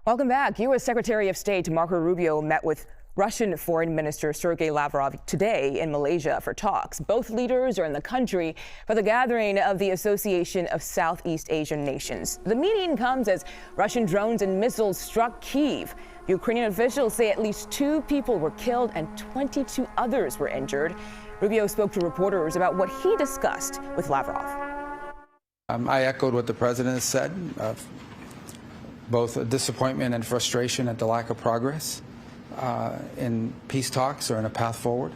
Welcome back. U.S. Secretary of State Marco Rubio met with Russian Foreign Minister Sergei Lavrov today in Malaysia for talks. Both leaders are in the country for the gathering of the Association of Southeast Asian Nations. The meeting comes as Russian drones and missiles struck Kyiv. Ukrainian officials say at least 2 people were killed and 22 others were injured. Rubio spoke to reporters about what he discussed with Lavrov. I echoed what the president has said, both disappointment and frustration at the lack of progress in peace talks or in a path forward.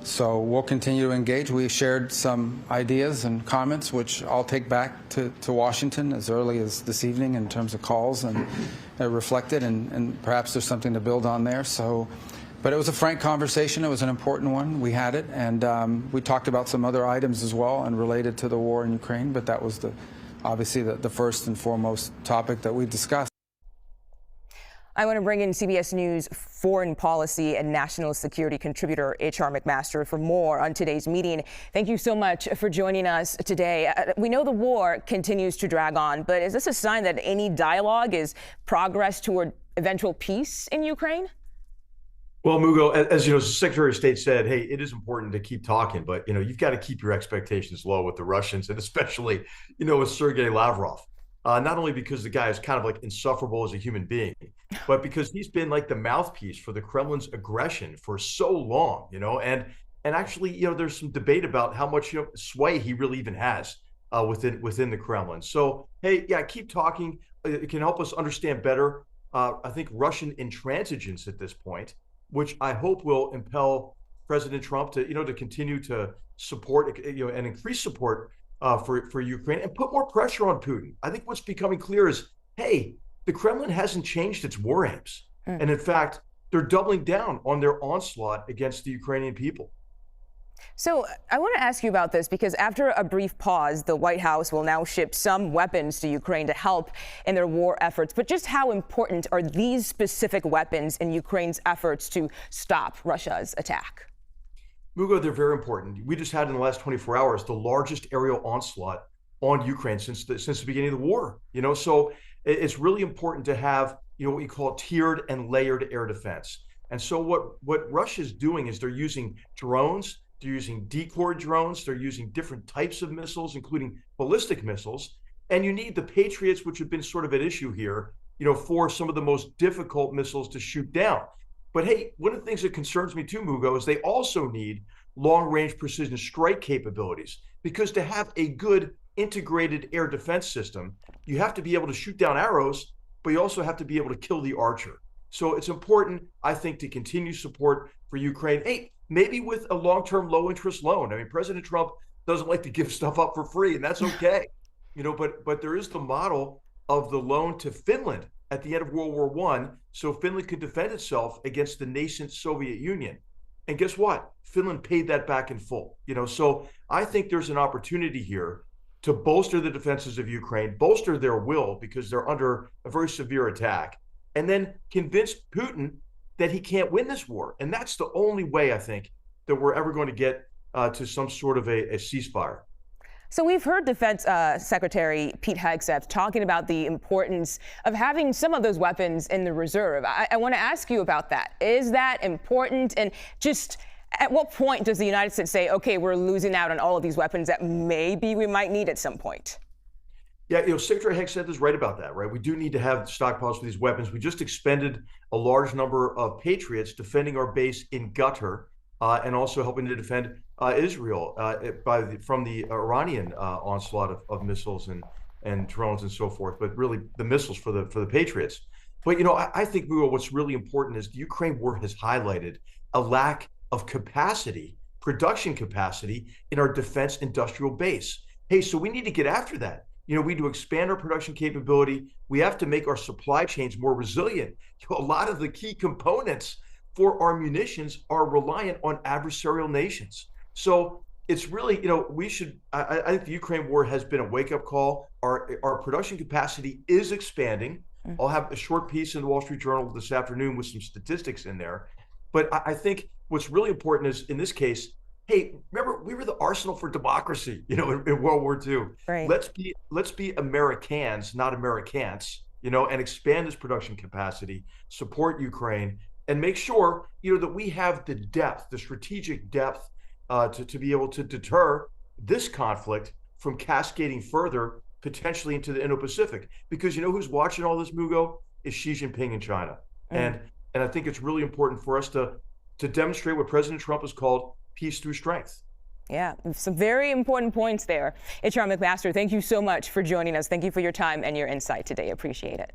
So we'll continue to engage. We shared some ideas and comments, which I'll take back to Washington as early as this evening in terms of calls and reflected, and perhaps there's something to build on there. But it was a frank conversation. It was an important one. We had it, and we talked about some other items as well and related to the war in Ukraine, but that was obviously the first and foremost topic that we discussed. I want to bring in CBS News foreign policy and national security contributor H.R. McMaster for more on today's meeting. Thank you so much for joining us today. We know the war continues to drag on, but is this a sign that any dialogue is progress toward eventual peace in Ukraine? Well, Mugo, as you know, Secretary of State said, hey, it is important to keep talking, but, you've got to keep your expectations low with the Russians, and especially, with Sergei Lavrov. Not only because the guy is kind of like insufferable as a human being, but because he's been like the mouthpiece for the Kremlin's aggression for so long, and actually, there's some debate about how much sway he really even has within the Kremlin. So, hey, yeah, keep talking. It can help us understand better, I think, Russian intransigence at this point, which I hope will impel President Trump to, to continue to support, and increase support for Ukraine and put more pressure on Putin. I think what's becoming clear is, hey, the Kremlin hasn't changed its war aims. And in fact, they're doubling down on their onslaught against the Ukrainian people. So I want to ask you about this because after a brief pause, the White House will now ship some weapons to Ukraine to help in their war efforts. But just how important are these specific weapons in Ukraine's efforts to stop Russia's attack? Mugo, they're very important. We just had in the last 24 hours the largest aerial onslaught on Ukraine since the beginning of the war. So it's really important to have what we call tiered and layered air defense. And so what Russia's doing is they're using drones, they're using decoy drones, they're using different types of missiles, including ballistic missiles. And you need the Patriots, which have been sort of an issue here, for some of the most difficult missiles to shoot down. But hey, one of the things that concerns me too, Mugo, is they also need long-range precision strike capabilities, because to have a good integrated air defense system, you have to be able to shoot down arrows, but you also have to be able to kill the archer. So it's important, I think, to continue support for Ukraine. Hey, maybe with a long-term low-interest loan. I mean, President Trump doesn't like to give stuff up for free, and that's okay. But there is the model of the loan to Finland at the end of World War I, so Finland could defend itself against the nascent Soviet Union. And guess what? Finland paid that back in full. So I think there's an opportunity here to bolster the defenses of Ukraine, bolster their will because they're under a very severe attack, and then convince Putin that he can't win this war. And that's the only way, I think, that we're ever going to get to some sort of a ceasefire. So we've heard Defense Secretary Pete Hegseth talking about the importance of having some of those weapons in the reserve. I want to ask you about that. Is that important? And just at what point does the United States say, okay, we're losing out on all of these weapons that maybe we might need at some point? Yeah, Secretary Hegseth is right about that, right? We do need to have stockpiles for these weapons. We just expended a large number of Patriots defending our base in Qatar and also helping to defend Israel from the Iranian onslaught of missiles and drones and so forth, but really the missiles for the Patriots. But, I think, what's really important is the Ukraine war has highlighted a lack of capacity, production capacity in our defense industrial base. Hey, so we need to get after that. We need to expand our production capability. We have to make our supply chains more resilient. A lot of the key components for our munitions are reliant on adversarial nations. So it's really, I think the Ukraine war has been a wake-up call. Our production capacity is expanding. I'll have a short piece in the Wall Street Journal this afternoon with some statistics in there. But I think what's really important is, in this case, hey, remember, we were the arsenal for democracy, in World War II. Right. Let's be Americans, not Americans. and expand this production capacity, support Ukraine, and make sure, that we have the depth, the strategic depth to be able to deter this conflict from cascading further, potentially into the Indo-Pacific. Because who's watching all this, Mugo, is Xi Jinping in China. And I think it's really important for us to demonstrate what President Trump has called peace through strength. Yeah, some very important points there. HR McMaster, thank you so much for joining us. Thank you for your time and your insight today. Appreciate it.